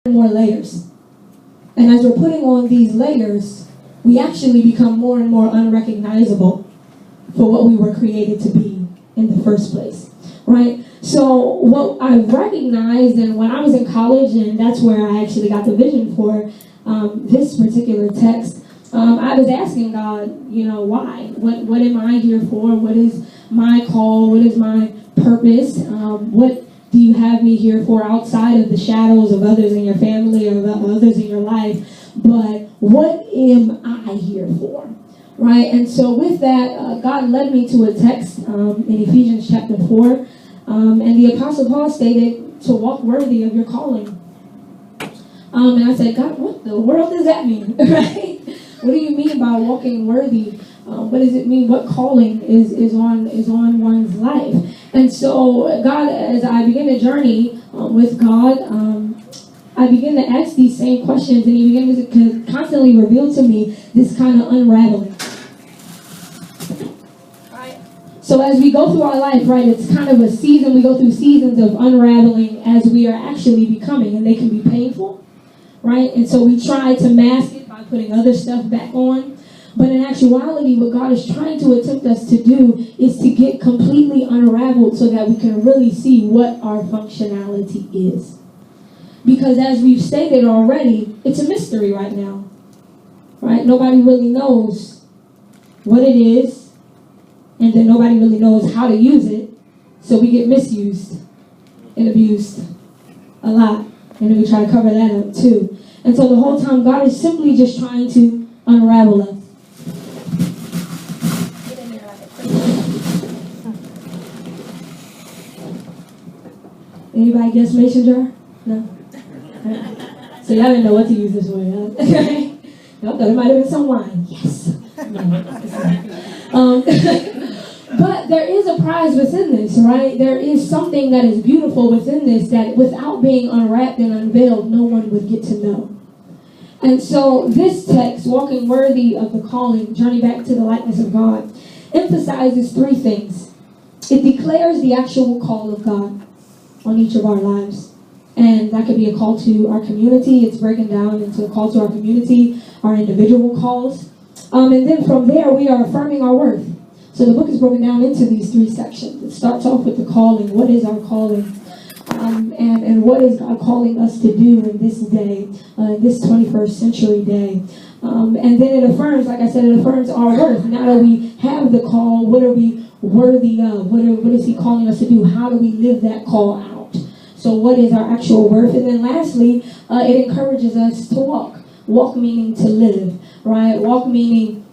more layers. And as we're putting on these layers, we actually become more and more unrecognizable for what we were created to be in the first place, right? So what I recognized, and when I was in college, and that's where I actually got the vision for this particular text, I was asking God, why? What am I here for? What is my call? What is my purpose? What do you have me here for outside of the shadows of others in your family or others in your life? But what am I here for? Right? And so with that, God led me to a text in Ephesians chapter 4. And the Apostle Paul stated to walk worthy of your calling. And I said, God, what the world does that mean? Right? What do you mean by walking worthy? What does it mean? What calling is on one's life? And so God, as I begin to journey with God, I begin to ask these same questions, and he began to constantly reveal to me this kind of unraveling. Right? So as we go through our life, right, it's kind of a season, we go through seasons of unraveling as we are actually becoming, and they can be painful, right? And so we try to mask it by putting other stuff back on. But in actuality, what God is trying to attempt us to do is to get completely unraveled so that we can really see what our functionality is. Because as we've stated already, it's a mystery right now. Right? Nobody really knows what it is, and then nobody really knows how to use it. So we get misused and abused a lot. And then we try to cover that up too. And so the whole time, God is simply just trying to unravel us. Anybody guess mason jar? No? So y'all didn't know what to use this way, huh? Y'all thought it might have been some wine. Yes. But there is a prize within this, right? There is something that is beautiful within this that without being unwrapped and unveiled, no one would get to know. And so this text, walking worthy of the calling, journey back to the likeness of God, emphasizes three things. It declares the actual call of God on each of our lives. And that could be a call to our community. It's breaking down into a call to our community, our individual calls. And then from there, we are affirming our worth. So the book is broken down into these three sections. It starts off with the calling. What is our calling? And what is God calling us to do in this day, this 21st century day? And then it affirms, like I said, it affirms our worth. Now that we have the call, what are we worthy of? What is he calling us to do? How do we live that call out? So what is our actual worth? And then lastly, it encourages us to walk. Walk meaning to live, right? Walk meaning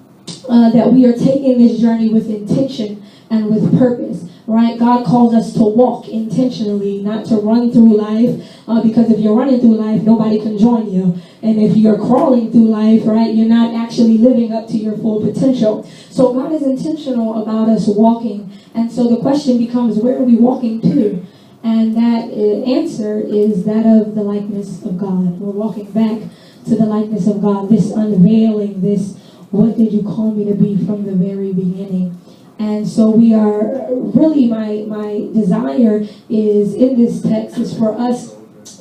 that we are taking this journey with intention and with purpose, right? God calls us to walk intentionally, not to run through life, because if you're running through life, nobody can join you. And if you're crawling through life, right, you're not actually living up to your full potential. So God is intentional about us walking. And so the question becomes, where are we walking to? And that answer is that of the likeness of God. We're walking back to the likeness of God, this unveiling, this, what did you call me to be from the very beginning? And so we are, really my desire is in this text is for us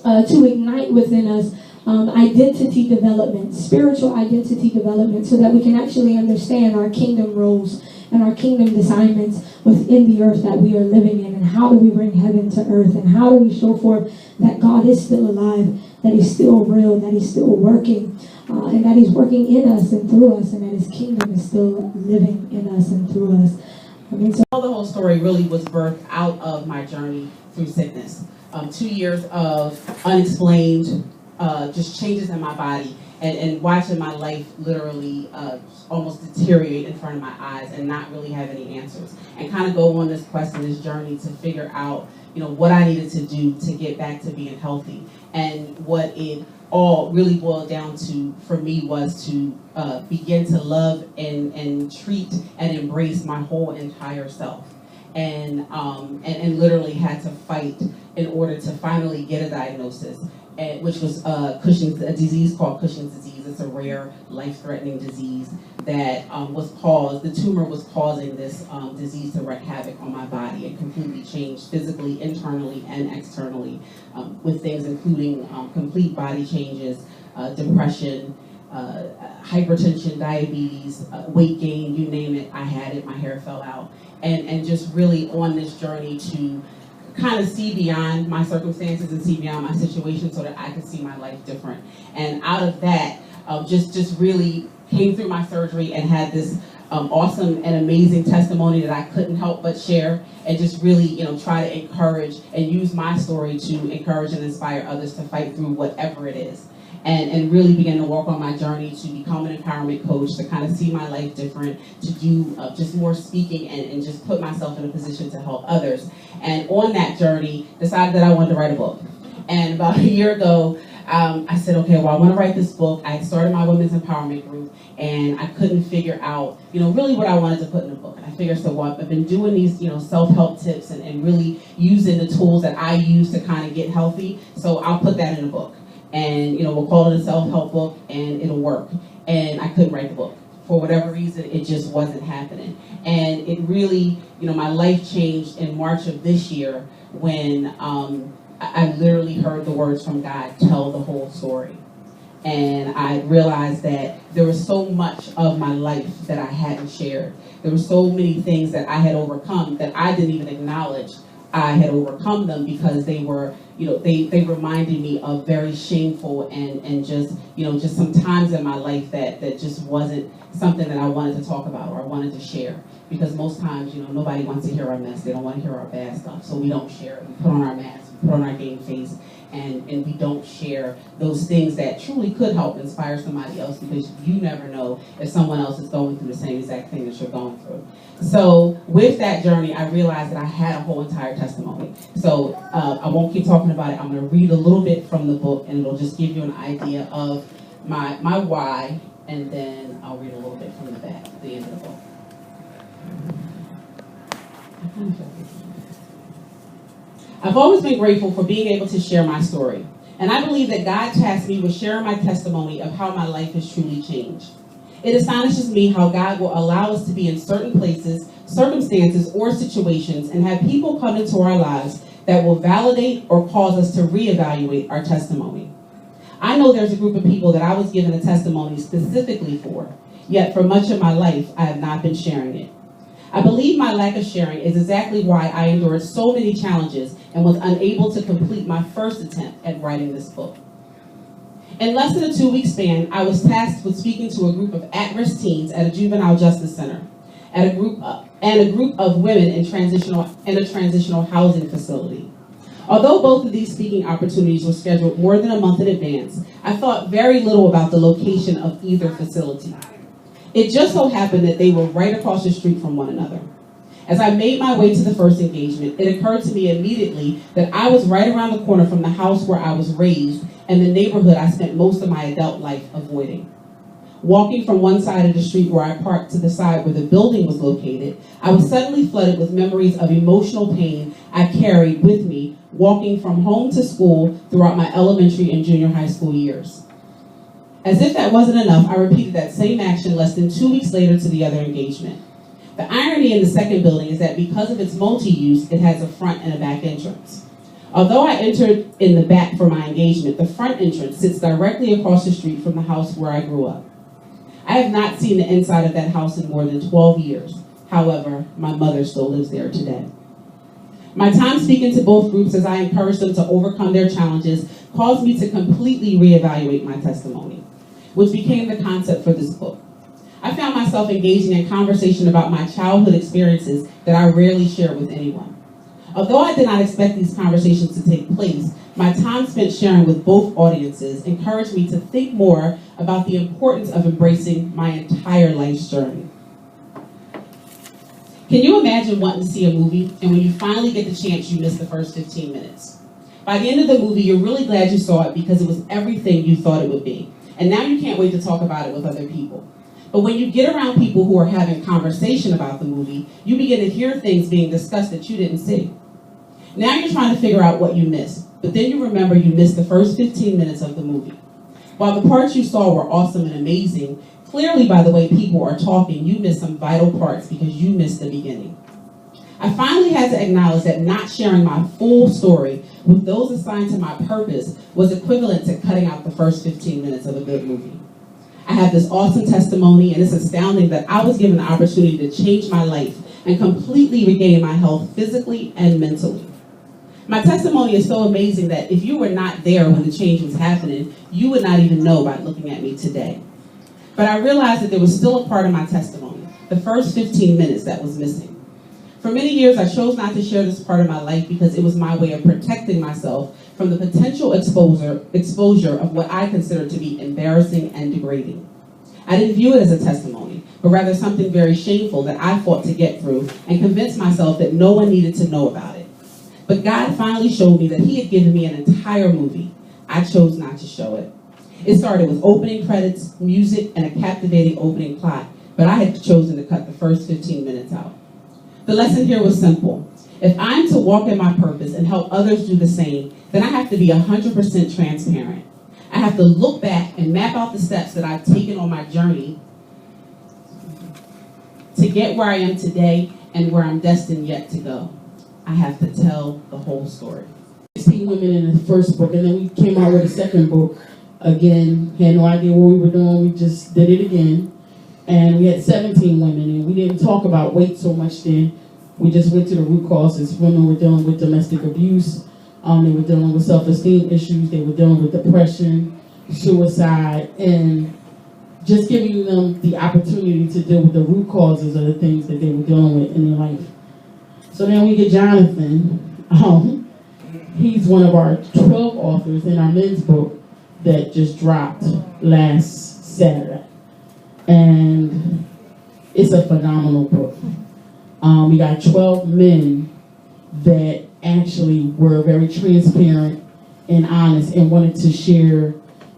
to ignite within us identity development, spiritual identity development, so that we can actually understand our kingdom roles and our kingdom assignments within the earth that we are living in, and how do we bring heaven to earth, and how do we show forth that God is still alive, that he's still real, that he's still working, and that he's working in us and through us, and that his kingdom is still living in us and through us. The whole story really was birthed out of my journey through sickness. 2 years of unexplained just changes in my body, and watching my life literally almost deteriorate in front of my eyes and not really have any answers, and kind of go on this quest and this journey to figure out, what I needed to do to get back to being healthy. And what it all really boiled down to for me was to begin to love and treat and embrace my whole entire self. And literally had to fight in order to finally get a diagnosis which was a disease called Cushing's disease. It's a rare, life-threatening disease that the tumor was causing this disease to wreak havoc on my body and completely change physically, internally, and externally, with things including complete body changes, depression, hypertension, diabetes, weight gain, you name it, I had it, my hair fell out. And just really on this journey to kind of see beyond my circumstances and see beyond my situation so that I could see my life different. And out of that, just really came through my surgery and had this awesome and amazing testimony that I couldn't help but share, and just really, try to encourage and use my story to encourage and inspire others to fight through whatever it is. And really begin to walk on my journey to become an empowerment coach, to kind of see my life different, to do just more speaking and just put myself in a position to help others. And on that journey, decided that I wanted to write a book. And about a year ago, I said, okay, well, I want to write this book. I started my women's empowerment group, and I couldn't figure out, really what I wanted to put in a book. And I figured, so well, I've been doing these, self-help tips and really using the tools that I use to kind of get healthy. So I'll put that in a book. And, we'll call it a self-help book, and it'll work. And I couldn't write the book. For whatever reason, it just wasn't happening. And it really, my life changed in March of this year when I literally heard the words from God, tell the whole story. And I realized that there was so much of my life that I hadn't shared. There were so many things that I had overcome that I didn't even acknowledge I had overcome them, because they were, they reminded me of very shameful and just, just some times in my life that just wasn't something that I wanted to talk about or I wanted to share. Because most times, nobody wants to hear our mess. They don't want to hear our bad stuff. So we don't share it. We put on our masks, we put on our game face, and we don't share those things that truly could help inspire somebody else, because you never know if someone else is going through the same exact thing that you're going through. So with that journey, I realized that I had a whole entire testimony. So I won't keep talking about it. I'm going to read a little bit from the book, and it'll just give you an idea of my why, and then I'll read a little bit from the back, the end of the book. I've always been grateful for being able to share my story, and I believe that God tasked me with sharing my testimony of how my life has truly changed. It astonishes me how God will allow us to be in certain places, circumstances, or situations and have people come into our lives that will validate or cause us to reevaluate our testimony. I know there's a group of people that I was given a testimony specifically for, yet for much of my life, I have not been sharing it. I believe my lack of sharing is exactly why I endured so many challenges and was unable to complete my first attempt at writing this book. In less than a 2-week span, I was tasked with speaking to a group of at-risk teens at a juvenile justice center, and a group of women in a transitional housing facility. Although both of these speaking opportunities were scheduled more than a month in advance, I thought very little about the location of either facility. It just so happened that they were right across the street from one another. As I made my way to the first engagement, it occurred to me immediately that I was right around the corner from the house where I was raised and the neighborhood I spent most of my adult life avoiding. Walking from one side of the street where I parked to the side where the building was located, I was suddenly flooded with memories of emotional pain I carried with me walking from home to school throughout my elementary and junior high school years. As if that wasn't enough, I repeated that same action less than 2 weeks later to the other engagement. The irony in the second building is that because of its multi-use, it has a front and a back entrance. Although I entered in the back for my engagement, the front entrance sits directly across the street from the house where I grew up. I have not seen the inside of that house in more than 12 years. However, my mother still lives there today. My time speaking to both groups as I encouraged them to overcome their challenges caused me to completely reevaluate my testimony, which became the concept for this book. I found myself engaging in conversation about my childhood experiences that I rarely share with anyone. Although I did not expect these conversations to take place, my time spent sharing with both audiences encouraged me to think more about the importance of embracing my entire life's journey. Can you imagine wanting to see a movie, and when you finally get the chance, you miss the first 15 minutes? By the end of the movie, you're really glad you saw it because it was everything you thought it would be. And now you can't wait to talk about it with other people. But when you get around people who are having conversation about the movie, you begin to hear things being discussed that you didn't see. Now you're trying to figure out what you missed. But then you remember you missed the first 15 minutes of the movie. While the parts you saw were awesome and amazing, clearly by the way people are talking, you missed some vital parts because you missed the beginning. I finally had to acknowledge that not sharing my full story with those assigned to my purpose was equivalent to cutting out the first 15 minutes of a good movie. I have this awesome testimony, and it's astounding that I was given the opportunity to change my life and completely regain my health physically and mentally. My testimony is so amazing that if you were not there when the change was happening, you would not even know by looking at me today. But I realized that there was still a part of my testimony, the first 15 minutes that was missing. For many years, I chose not to share this part of my life because it was my way of protecting myself from the potential exposure of what I considered to be embarrassing and degrading. I didn't view it as a testimony, but rather something very shameful that I fought to get through and convince myself that no one needed to know about it. But God finally showed me that He had given me an entire movie. I chose not to show it. It started with opening credits, music, and a captivating opening plot, but I had chosen to cut the first 15 minutes out. The lesson here was simple. If I'm to walk in my purpose and help others do the same, then I have to be 100% transparent. I have to look back and map out the steps that I've taken on my journey to get where I am today and where I'm destined yet to go. I have to tell the whole story. 16 women in the first book, and then we came out with a second book. Again, had no idea what we were doing, we just did it again. And we had 17 women, and we didn't talk about weight so much then. We just went to the root causes. Women were dealing with domestic abuse, they were dealing with self-esteem issues, they were dealing with depression, suicide, and just giving them the opportunity to deal with the root causes of the things that they were dealing with in their life. So then we get Jonathan. He's one of our 12 authors in our men's book that just dropped last Saturday. And it's a phenomenal book. We got 12 men that actually were very transparent and honest and wanted to share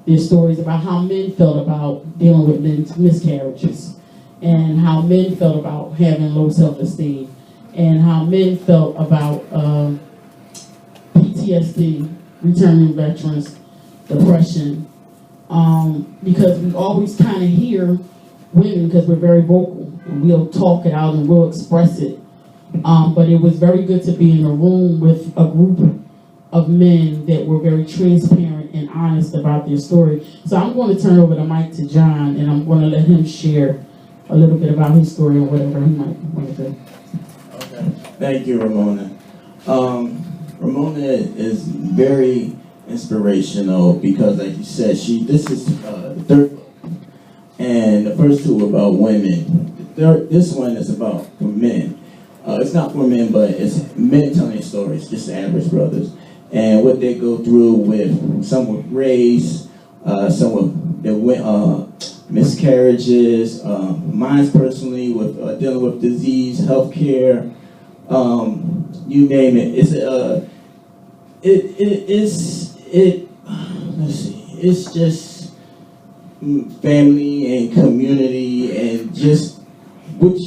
their stories about how men felt about dealing with men's miscarriages and how men felt about having low self-esteem and how men felt about PTSD, returning veterans, depression, because we always kind of hear women, because we're very vocal, and we'll talk it out and we'll express it. But it was very good to be in a room with a group of men that were very transparent and honest about their story. So I'm going to turn over the mic to John, and I'm going to let him share a little bit about his story or whatever he might want to do. Okay. Thank you, Ramona. Ramona is very inspirational because, like you said, this is the third book, and the first two are about women. This one is about for men. It's not for men, but it's men telling their stories, just average brothers, and what they go through with some with race, some with their miscarriages, mine personally with dealing with disease, healthcare, you name it. It's just family and community and just which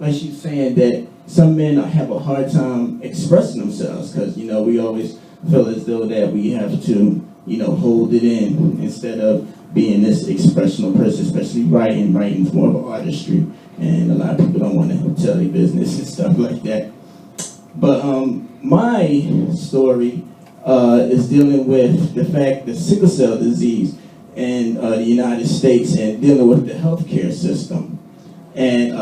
like she was saying that some men have a hard time expressing themselves because we always feel as though that we have to hold it in instead of being this expressional person, especially writing. Writing's more of an artistry, and a lot of people don't want to tell their business and stuff like that. But my story is dealing with the fact that sickle cell disease in the United States and dealing with the healthcare system. And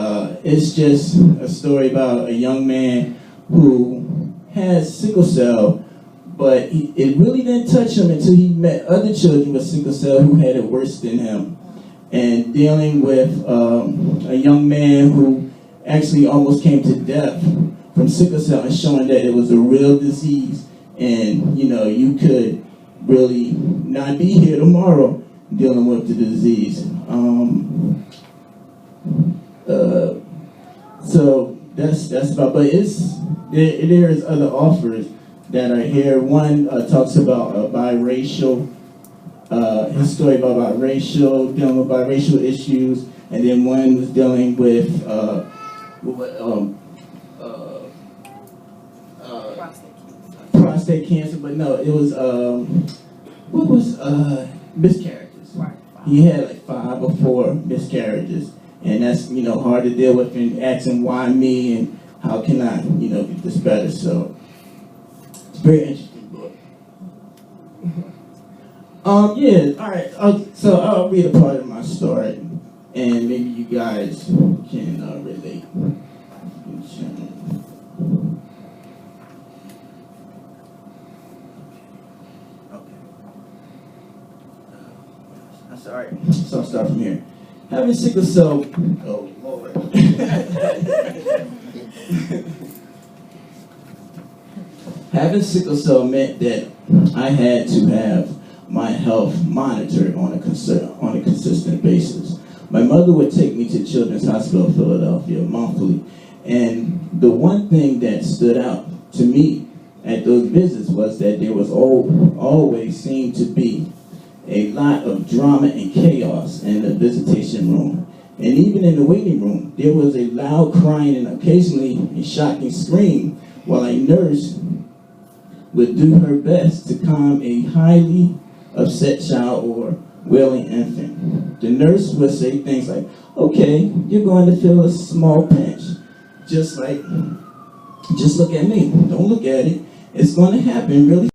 it's just a story about a young man who has sickle cell, but it really didn't touch him until he met other children with sickle cell who had it worse than him. And dealing with a young man who actually almost came to death from sickle cell and showing that it was a real disease. And you could really not be here tomorrow dealing with the disease. So that's about, but there is other offers that are here. One talks about biracial, his story about biracial, dealing with biracial issues, and then one was dealing with prostate cancer, but no, it was what was miscarriages. Right. He had like 5 or 4 miscarriages, and that's hard to deal with, and asking why me and how can I get this better. So it's a very interesting book. Yeah, all right. So I'll read a part of my story, and maybe you guys can relate. I'm sorry. So I'll start from here. Having sickle cell. Oh Lord. Having sickle cell meant that I had to have my health monitored on a consistent basis. My mother would take me to Children's Hospital of Philadelphia monthly, and the one thing that stood out to me at those visits was that there was always seemed to be a lot of drama and chaos in the visitation room. And even in the waiting room, there was a loud crying and occasionally a shocking scream while a nurse would do her best to calm a highly upset child or wailing infant. The nurse would say things like, okay, you're going to feel a small pinch. Just look at me. Don't look at it. It's going to happen really